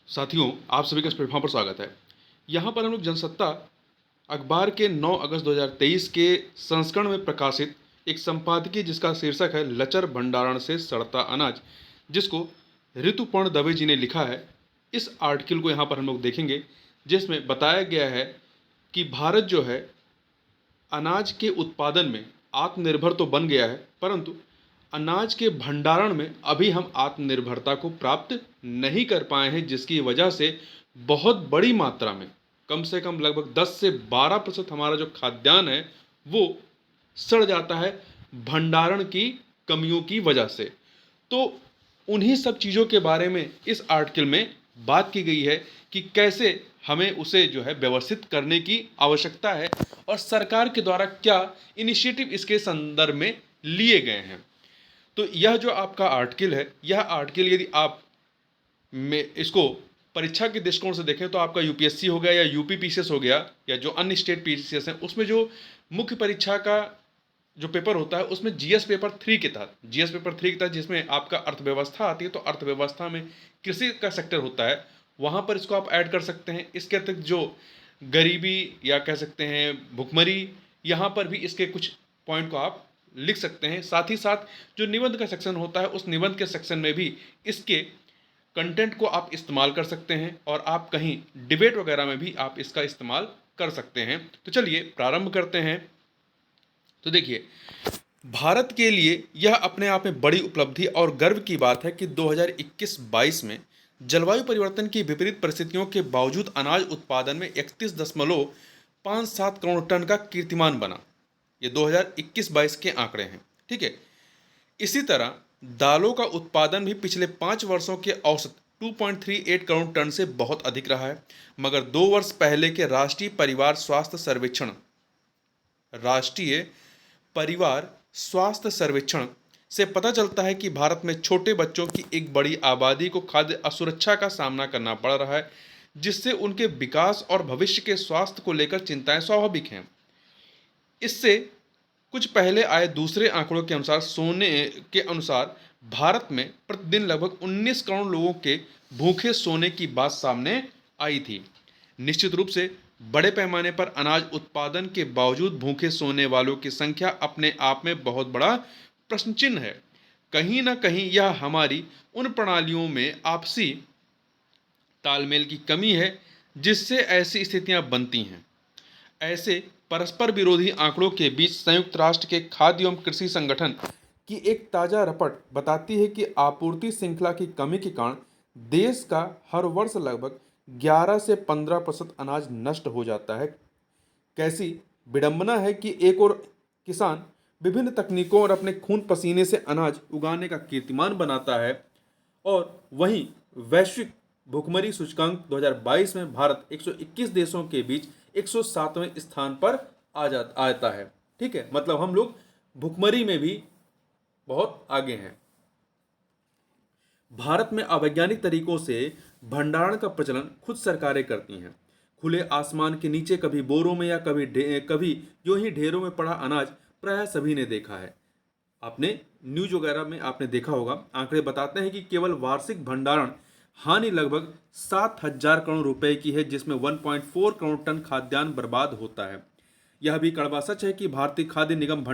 साथियों, आप सभी का इस प्लेटफॉर्म पर स्वागत है। यहाँ पर हम लोग जनसत्ता अखबार के 9 अगस्त 2023 के संस्करण में प्रकाशित एक संपादकीय जिसका शीर्षक है लचर भंडारण से सड़ता अनाज, जिसको ऋतुपर्ण दवे जी ने लिखा है। इस आर्टिकल को यहाँ पर हम लोग देखेंगे, जिसमें बताया गया है कि भारत जो है अनाज के उत्पादन में आत्मनिर्भर तो बन गया है, परंतु अनाज के भंडारण में अभी हम आत्मनिर्भरता को प्राप्त नहीं कर पाए हैं, जिसकी वजह से बहुत बड़ी मात्रा में कम से कम लगभग 10 से 12% हमारा जो खाद्यान्न है वो सड़ जाता है भंडारण की कमियों की वजह से। तो उन्हीं सब चीज़ों के बारे में इस आर्टिकल में बात की गई है कि कैसे हमें उसे जो है व्यवस्थित करने की आवश्यकता है और सरकार के द्वारा क्या इनिशिएटिव इसके संदर्भ में लिए गए हैं। तो यह जो आपका आर्टिकल है, यह आर्टिकल यदि आप में इसको परीक्षा के दृष्टिकोण से देखें तो आपका यूपीएससी हो गया या यूपी पीसीएस हो गया या जो अन्य स्टेट पीसीएस हैं, उसमें जो मुख्य परीक्षा का जो पेपर होता है उसमें जीएस पेपर 3 के तहत जिसमें आपका अर्थव्यवस्था आती है, तो अर्थव्यवस्था में कृषि का सेक्टर होता है, वहाँ पर इसको आप ऐड कर सकते हैं। इसके अतिरिक्त जो गरीबी या कह सकते हैं भुखमरी, यहाँ पर भी इसके कुछ पॉइंट को आप लिख सकते हैं। साथ ही साथ जो निबंध का सेक्शन होता है, उस निबंध के सेक्शन में भी इसके कंटेंट को आप इस्तेमाल कर सकते हैं और आप कहीं डिबेट वगैरह में भी आप इसका इस्तेमाल कर सकते हैं। तो चलिए प्रारंभ करते हैं। तो देखिए, भारत के लिए यह अपने आप में बड़ी उपलब्धि और गर्व की बात है कि 2021-22 में जलवायु परिवर्तन की विपरीत परिस्थितियों के बावजूद अनाज उत्पादन में 31.57 करोड़ टन का कीर्तिमान बना। ये 2021-22 के आंकड़े हैं, ठीक है। इसी तरह दालों का उत्पादन भी पिछले 5 वर्षों के औसत 2.38 करोड़ टन से बहुत अधिक रहा है, मगर 2 वर्ष पहले के राष्ट्रीय परिवार स्वास्थ्य सर्वेक्षण से पता चलता है कि भारत में छोटे बच्चों की एक बड़ी आबादी को खाद्य असुरक्षा का सामना करना पड़ रहा है, जिससे उनके विकास और भविष्य के स्वास्थ्य को लेकर चिंताएं स्वाभाविक हैं। इससे कुछ पहले आए दूसरे आंकड़ों के अनुसार भारत में प्रतिदिन लगभग 19 करोड़ लोगों के भूखे सोने की बात सामने आई थी। निश्चित रूप से बड़े पैमाने पर अनाज उत्पादन के बावजूद भूखे सोने वालों की संख्या अपने आप में बहुत बड़ा प्रश्न चिन्ह है। कहीं ना कहीं यह हमारी उन प्रणालियों में आपसी तालमेल की कमी है जिससे ऐसी स्थितियां बनती हैं। ऐसे परस्पर विरोधी आंकड़ों के बीच संयुक्त राष्ट्र के खाद्य एवं कृषि संगठन की एक ताज़ा रिपोर्ट बताती है कि आपूर्ति श्रृंखला की कमी के कारण देश का हर वर्ष लगभग 11 से 15% अनाज नष्ट हो जाता है। कैसी विडंबना है कि एक और किसान विभिन्न तकनीकों और अपने खून पसीने से अनाज उगाने का कीर्तिमान बनाता है, और वहीं वैश्विक भुखमरी सूचकांक 2022 में भारत 121 देशों के बीच 107वें स्थान पर आता है। ठीक है, मतलब हम लोग भुखमरी में भी बहुत आगे हैं। भारत में अवैज्ञानिक तरीकों से भंडारण का प्रचलन खुद सरकारें करती हैं। खुले आसमान के नीचे कभी बोरों में या कभी यूं ही ढेरों में पड़ा अनाज प्रायः सभी ने देखा है। आपने न्यूज वगैरह में आपने देखा होगा। आंकड़े बताते हैं कि केवल वार्षिक भंडारण हानि लगभग 7,000 करोड़ रुपए की है, जिसमें 1.4 करोड़ टन खाद्यान्न बर्बाद होता है। यह भी कड़वा सच है कि भारतीय खाद्य निगम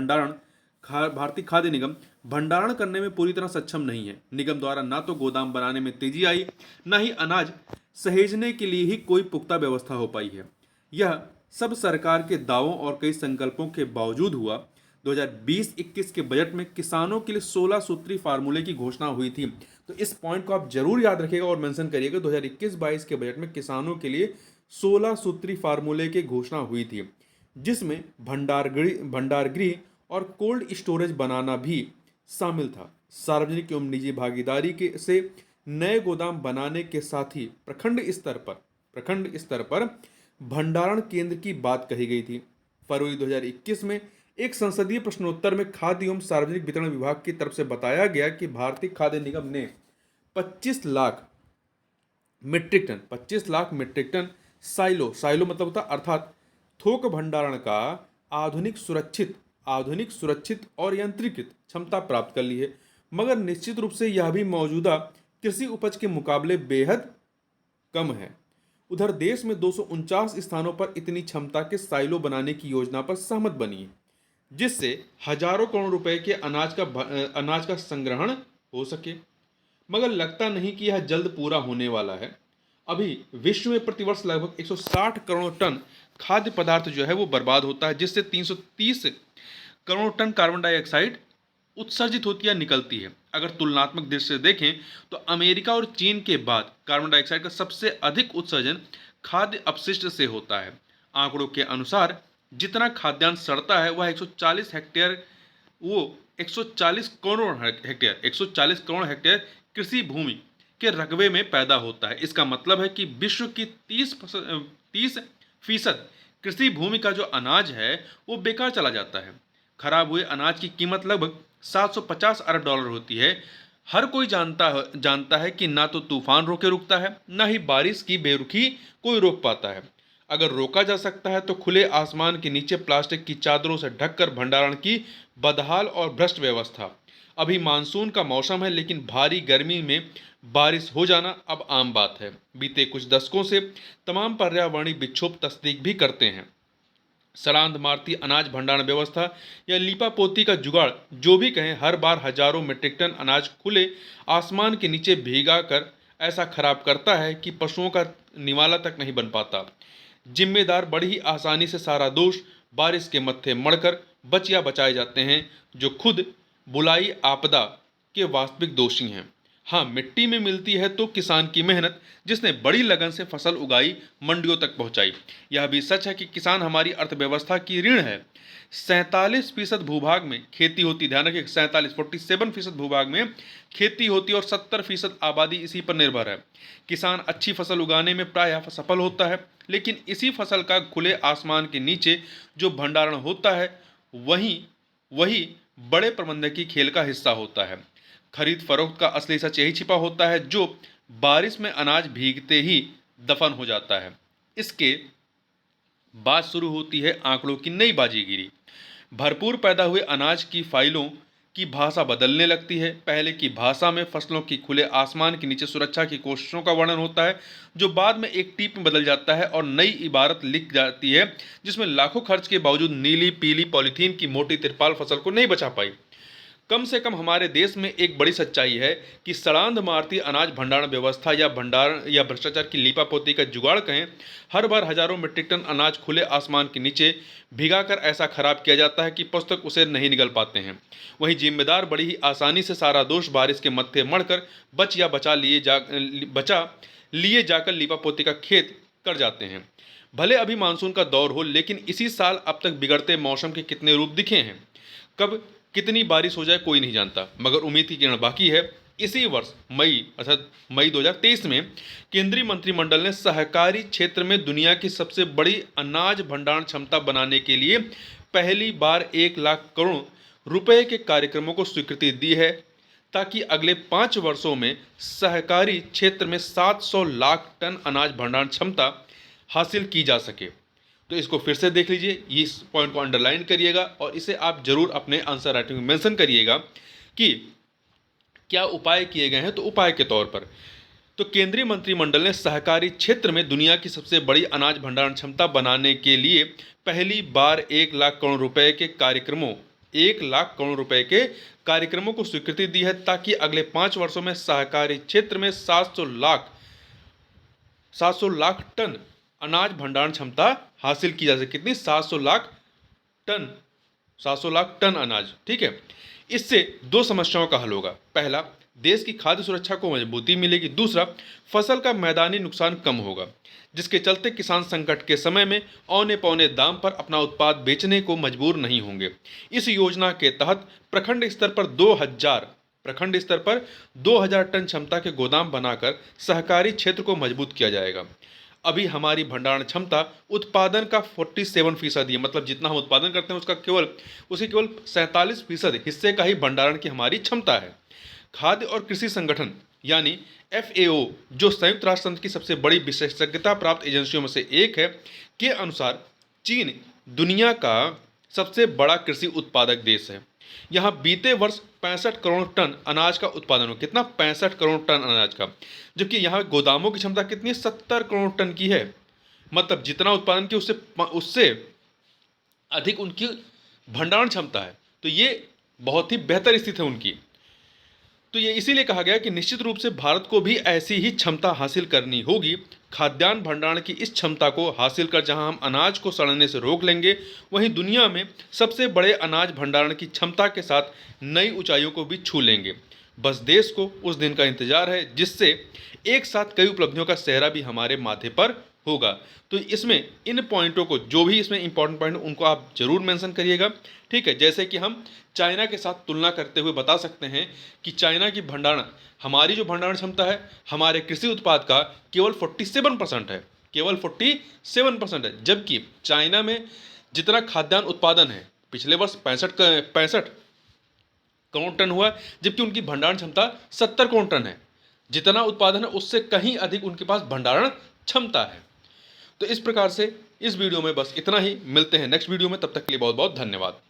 भंडारण करने में पूरी तरह सक्षम नहीं है। निगम द्वारा ना तो गोदाम बनाने में तेजी आई, ना ही अनाज सहेजने के लिए ही कोई पुख्ता व्यवस्था हो पाई है। यह सब सरकार के दावों और कई संकल्पों के बावजूद हुआ। 2020-21 के बजट में किसानों के लिए 16 सूत्री फार्मूले की घोषणा हुई थी। तो इस पॉइंट को आप जरूर याद रखिएगा और मेंशन करिएगा। 2021-22 के बजट में किसानों के लिए 16 सूत्री फार्मूले की घोषणा हुई थी, जिसमें भंडारगृह और कोल्ड स्टोरेज बनाना भी शामिल था। सार्वजनिक एवं निजी भागीदारी के से नए गोदाम बनाने के साथ ही प्रखंड स्तर पर भंडारण केंद्र की बात कही गई थी। फरवरी 2021 में एक संसदीय प्रश्नोत्तर में खाद्य एवं सार्वजनिक वितरण विभाग की तरफ से बताया गया कि भारतीय खाद्य निगम ने 25 लाख मीट्रिक टन साइलो मतलब होता अर्थात थोक भंडारण का आधुनिक सुरक्षित और यंत्रीकृत क्षमता प्राप्त कर ली है, मगर निश्चित रूप से यह भी मौजूदा कृषि उपज के मुकाबले बेहद कम है। उधर देश में 249 स्थानों पर इतनी क्षमता के साइलो बनाने की योजना पर सहमत बनी है, जिससे हजारों करोड़ रुपए के अनाज का संग्रहण हो सके। मगर लगता नहीं कि यह जल्द पूरा होने वाला है। अभी विश्व में प्रतिवर्ष लगभग 160 करोड़ टन खाद्य पदार्थ जो है वो बर्बाद होता है, जिससे 330 करोड़ टन कार्बन डाइऑक्साइड उत्सर्जित होती है, निकलती है। अगर तुलनात्मक दृष्टि से देखें तो अमेरिका और चीन के बाद कार्बन डाइऑक्साइड का सबसे अधिक उत्सर्जन खाद्य अपशिष्ट से होता है। आंकड़ों के अनुसार जितना खाद्यान्न सड़ता है वह 140 हेक्टेयर वो 140 करोड़ हेक्टेयर कृषि भूमि के रकबे में पैदा होता है। इसका मतलब है कि विश्व की 30% कृषि भूमि का जो अनाज है वो बेकार चला जाता है। खराब हुए अनाज की कीमत लगभग 750 अरब डॉलर होती है। हर कोई जानता है कि ना तो तूफान रोके रुकता है, ना ही बारिश की बेरुखी कोई रोक पाता है। अगर रोका जा सकता है तो खुले आसमान के नीचे प्लास्टिक की चादरों से ढककर भंडारण की बदहाल और भ्रष्ट व्यवस्था। अभी मानसून का मौसम है, लेकिन भारी गर्मी में बारिश हो जाना अब आम बात है। बीते कुछ दशकों से तमाम पर्यावरणीय विक्षोभ तस्दीक भी करते हैं। सड़ांध मारती अनाज भंडारण व्यवस्था या लीपापोती का जुगाड़ जो भी कहें, हर बार हजारों मीट्रिक टन अनाज खुले आसमान के नीचे भीगा कर ऐसा खराब करता है कि पशुओं का निवाला तक नहीं बन पाता। जिम्मेदार बड़ी ही आसानी से सारा दोष बारिश के मत्थे मढ़कर बच या बचाए जाते हैं, जो खुद बुलाई आपदा के वास्तविक दोषी हैं। हाँ, मिट्टी में मिलती है तो किसान की मेहनत, जिसने बड़ी लगन से फसल उगाई, मंडियों तक पहुंचाई। यह भी सच है कि किसान हमारी अर्थव्यवस्था की रीढ़ है। 47% भूभाग में खेती होती, ध्यान रखिए 47% भूभाग में खेती होती और 70% आबादी इसी पर निर्भर है। किसान अच्छी फसल उगाने में प्रायः सफल होता है, लेकिन इसी फसल का खुले आसमान के नीचे जो भंडारण होता है वही बड़े प्रबंधकीय खेल का हिस्सा होता है। खरीद फरोख्त का असली सच यही छिपा होता है, जो बारिश में अनाज भीगते ही दफन हो जाता है। इसके बाद शुरू होती है आंकड़ों की नई बाजीगिरी। भरपूर पैदा हुए अनाज की फाइलों की भाषा बदलने लगती है। पहले की भाषा में फसलों की खुले आसमान के नीचे सुरक्षा की कोशिशों का वर्णन होता है, जो बाद में एक टीप में बदल जाता है और नई इबारत लिख जाती है, जिसमें लाखों खर्च के बावजूद नीली पीली पॉलीथीन की मोटी तिरपाल फसल को नहीं बचा पाई। कम से कम हमारे देश में एक बड़ी सच्चाई है कि सड़ांध मारती अनाज भंडारण व्यवस्था या भ्रष्टाचार की लीपापोती का जुगाड़ कहें, हर बार हजारों मीट्रिक टन अनाज खुले आसमान के नीचे भिगाकर ऐसा खराब किया जाता है कि पशु तक उसे नहीं निगल पाते हैं। वहीं जिम्मेदार बड़ी ही आसानी से सारा दोष बारिश के मत्थे मढ़कर बचा लिए जाकर लीपापोती का खेत कर जाते हैं। भले अभी मानसून का दौर हो, लेकिन इसी साल अब तक बिगड़ते मौसम के कितने रूप दिखे हैं। कब कितनी बारिश हो जाए कोई नहीं जानता, मगर उम्मीद की किरण बाकी है। इसी वर्ष मई 2023 में केंद्रीय मंत्रिमंडल ने सहकारी क्षेत्र में दुनिया की सबसे बड़ी अनाज भंडारण क्षमता बनाने के लिए पहली बार 1 लाख करोड़ रुपए के कार्यक्रमों को स्वीकृति दी है, ताकि अगले 5 वर्षों में सहकारी क्षेत्र में 700 लाख टन अनाज भंडारण क्षमता हासिल की जा सके। तो इसको फिर से देख लीजिए, इस पॉइंट को अंडरलाइन करिएगा और इसे आप जरूर अपने आंसर राइटिंग में मेंशन करिएगा कि क्या उपाय किए गए हैं। तो उपाय के तौर पर तो केंद्रीय मंत्रिमंडल ने सहकारी क्षेत्र में दुनिया की सबसे बड़ी अनाज भंडारण क्षमता बनाने के लिए पहली बार 1 लाख करोड़ रुपए के कार्यक्रमों को स्वीकृति दी है, ताकि अगले 5 वर्षों में सहकारी क्षेत्र में 700 लाख टन अनाज भंडारण क्षमता हासिल की जा सके। कितनी? 700 लाख टन अनाज। ठीक है, इससे 2 समस्याओं का हल होगा। पहला, देश की खाद्य सुरक्षा को मजबूती मिलेगी। दूसरा, फसल का मैदानी नुकसान कम होगा, जिसके चलते किसान संकट के समय में औने पौने दाम पर अपना उत्पाद बेचने को मजबूर नहीं होंगे। इस योजना के तहत प्रखंड स्तर पर 2000 टन क्षमता के गोदाम बनाकर सहकारी क्षेत्र को मजबूत किया जाएगा। अभी हमारी भंडारण क्षमता उत्पादन का 47% है, मतलब जितना हम उत्पादन करते हैं उसके केवल 47% हिस्से का ही भंडारण की हमारी क्षमता है। खाद्य और कृषि संगठन यानी FAO, जो संयुक्त राष्ट्र संघ की सबसे बड़ी विशेषज्ञता प्राप्त एजेंसियों में से एक है, के अनुसार चीन दुनिया का सबसे बड़ा कृषि उत्पादक देश है। यहाँ बीते वर्ष 65 करोड़ टन अनाज का उत्पादन हुआ। कितना? 65 करोड़ टन अनाज का। जबकि यहाँ गोदामों की क्षमता कितनी है? 70 करोड़ टन की है। मतलब जितना उत्पादन की उससे उससे अधिक उनकी भंडारण क्षमता है। तो ये बहुत ही बेहतर स्थिति है उनकी। तो ये इसीलिए कहा गया कि निश्चित रूप से भारत को भी ऐसी ही क्षमता हासिल करनी होगी। खाद्यान्न भंडारण की इस क्षमता को हासिल कर जहां हम अनाज को सड़ने से रोक लेंगे, वहीं दुनिया में सबसे बड़े अनाज भंडारण की क्षमता के साथ नई ऊंचाइयों को भी छू लेंगे। बस देश को उस दिन का इंतजार है जिससे एक साथ कई उपलब्धियों का सेहरा भी हमारे माथे पर होगा। तो इसमें इन पॉइंटों को, जो भी इसमें इंपॉर्टेंट पॉइंट, उनको आप जरूर मेंशन करिएगा। ठीक है, जैसे कि हम चाइना के साथ तुलना करते हुए बता सकते हैं कि चाइना की भंडारण, हमारी जो भंडारण क्षमता है हमारे कृषि उत्पाद का केवल 47% है। केवल 47% है। जबकि चाइना में जितना खाद्यान्न उत्पादन है पिछले वर्ष 65 करोड़ टन हुआ, जबकि उनकी भंडारण क्षमता 70 करोड़ टन है। जितना उत्पादन है उससे कहीं अधिक उनके पास भंडारण क्षमता है। तो इस प्रकार से इस वीडियो में बस इतना ही। मिलते हैं नेक्स्ट वीडियो में, तब तक के लिए बहुत बहुत धन्यवाद।